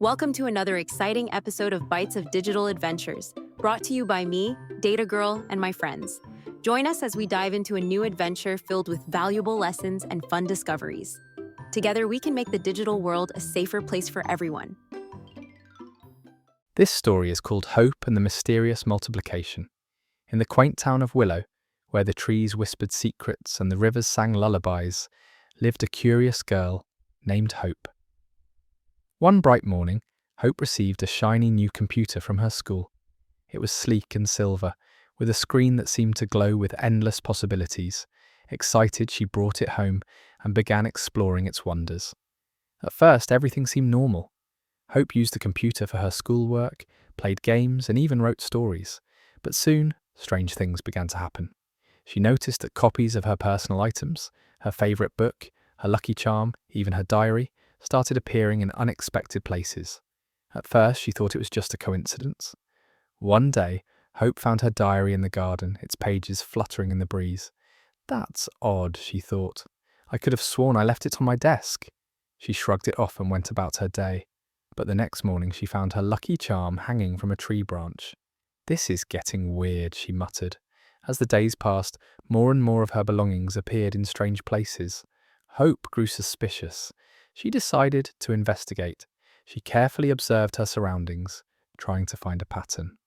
Welcome to another exciting episode of Bites of Digital Adventures, brought to you by me, Data Girl, and my friends. Join us as we dive into a new adventure filled with valuable lessons and fun discoveries. Together, we can make the digital world a safer place for everyone. This story is called Hope and the Mysterious Multiplication. In the quaint town of Willow, where the trees whispered secrets and the rivers sang lullabies, lived a curious girl named Hope. One bright morning, Hope received a shiny new computer from her school. It was sleek and silver, with a screen that seemed to glow with endless possibilities. Excited, she brought it home and began exploring its wonders. At first, everything seemed normal. Hope used the computer for her schoolwork, played games, and even wrote stories. But soon, strange things began to happen. She noticed that copies of her personal items, her favourite book, her lucky charm, even her diary, started appearing in unexpected places. At first, she thought it was just a coincidence. One day, Hope found her diary in the garden, its pages fluttering in the breeze. "That's odd," she thought. "I could have sworn I left it on my desk." She shrugged it off and went about her day. But the next morning, she found her lucky charm hanging from a tree branch. "This is getting weird," she muttered. As the days passed, more and more of her belongings appeared in strange places. Hope grew suspicious. She decided to investigate. She carefully observed her surroundings, trying to find a pattern.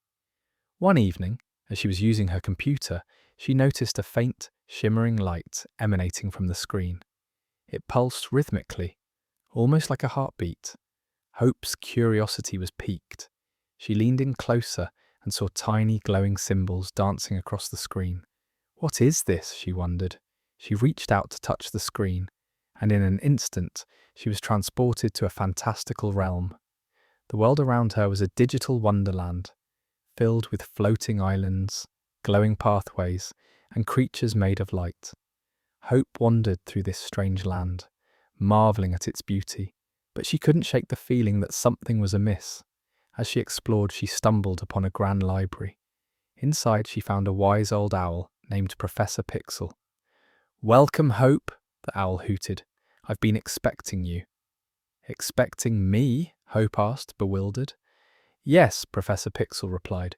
One evening, as she was using her computer, she noticed a faint, shimmering light emanating from the screen. It pulsed rhythmically, almost like a heartbeat. Hope's curiosity was piqued. She leaned in closer and saw tiny glowing symbols dancing across the screen. "What is this?" she wondered. She reached out to touch the screen, and in an instant, she was transported to a fantastical realm. The world around her was a digital wonderland, filled with floating islands, glowing pathways, and creatures made of light. Hope wandered through this strange land, marveling at its beauty, but she couldn't shake the feeling that something was amiss. As she explored, she stumbled upon a grand library. Inside, she found a wise old owl named Professor Pixel. "Welcome, Hope," the owl hooted. "I've been expecting you." "Expecting me?" Hope asked, bewildered. "Yes," Professor Pixel replied.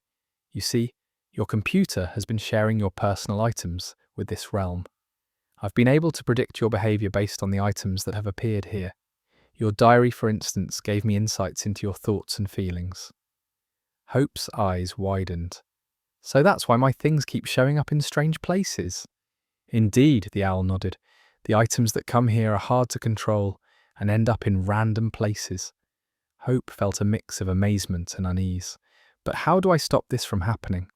"You see, your computer has been sharing your personal items with this realm. I've been able to predict your behavior based on the items that have appeared here. Your diary, for instance, gave me insights into your thoughts and feelings." Hope's eyes widened. "So that's why my things keep showing up in strange places." "Indeed," the owl nodded. "The items that come here are hard to control and end up in random places." Hope felt a mix of amazement and unease. "But how do I stop this from happening?"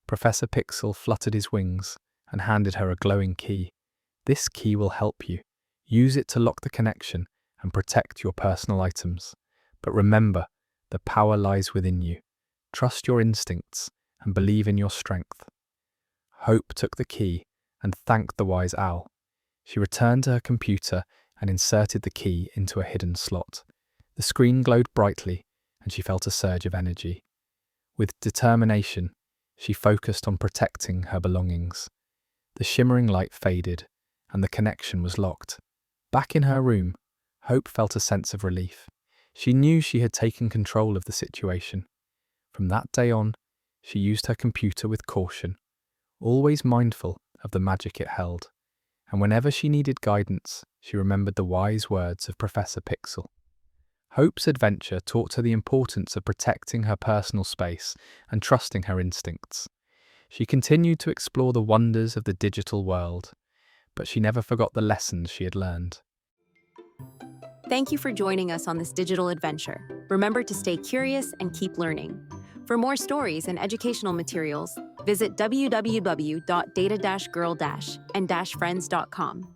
Professor Pixel fluttered his wings and handed her a glowing key. "This key will help you. Use it to lock the connection and protect your personal items. But remember, the power lies within you. Trust your instincts and believe in your strength." Hope took the key and thanked the wise owl. She returned to her computer and inserted the key into a hidden slot. The screen glowed brightly, and she felt a surge of energy. With determination, she focused on protecting her belongings. The shimmering light faded, and the connection was locked. Back in her room, Hope felt a sense of relief. She knew she had taken control of the situation. From that day on, she used her computer with caution, always mindful of the magic it held. And whenever she needed guidance, she remembered the wise words of Professor Pixel. Hope's adventure taught her the importance of protecting her personal space and trusting her instincts. She continued to explore the wonders of the digital world, but she never forgot the lessons she had learned. Thank you for joining us on this digital adventure. Remember to stay curious and keep learning. For more stories and educational materials, visit www.data-girl-and-friends.com.